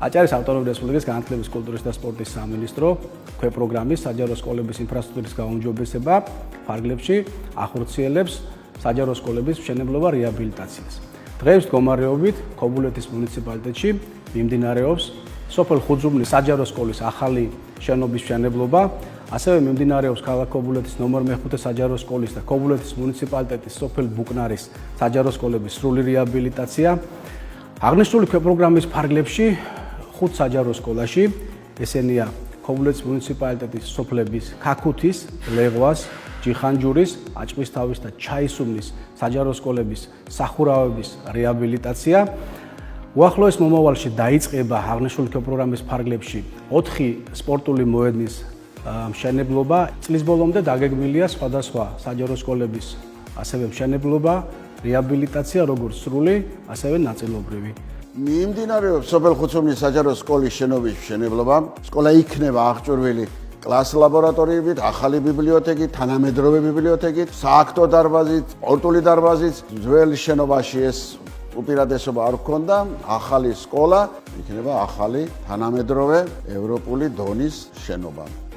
აჭარის ავტონომიური რესპუბლიკის განათლების, კულტურის და სპორტის სამინისტრო ქვეპროგრამის საჯარო სკოლების ინფრასტრუქტურის გაუმჯობესება ფარგლებში ახორციელებს საჯარო სკოლების მშენებლობა რეაბილიტაციას. დღეს მდგომარეობით ქობულეთის მუნიციპალიტეტში მიმდინარეობს სოფელ ხუძუმლის საჯარო სკოლის ახალი შენობის მშენებლობა, ასევე მიმდინარეობს ქალაქ ქობულეთის ნომერ 5 საჯარო სკოლის და ქობულეთის მუნიციპალიტეტის სოფელ ბუკნარის საჯარო სკოლების სრული რეაბილიტაცია. აღნიშნული ქვეპროგრამის ფარგლებში 5 საჯარო სკოლაში, ესენია ქობულეთის მუნიციპალიტეტის სოფლების ქაქუთის, ლეღვას, ჯიხანჯურის, აჭყისთავის და ჩაისუბნის საჯარო სკოლების სახურავების რეაბილიტაცია. უახლოეს მომავალში დაიწყება აღნიშნული ქვეპროგრამის ფარგლებში 4 სპორტული მოედნის მშენებლობა. წლის ბოლომდე დაგეგმილია სხვადასხვა საჯარო სკოლების ასევე მშენებლობა, რეაბილიტაცია, როგორც სრული, ასევე ნაწილობრივი. მიმდინარეობს სოფელ ხუცუმლის საჯარო სკოლის შენობის მშენებლობა. სკოლა იქნება აღჭურვილი კლას ლაბორატორიებით, ახალი ბიბლიოთეკით, თანამედროვე ბიბლიოთეკით, სააქტო დარბაზით, სპორტული დარბაზით. ძველ შენობაში ეს უპირატესობა არ ჰქონდა, ახალი სკოლა იქნება ახალი თანამედროვე ევროპული დონის შენობა.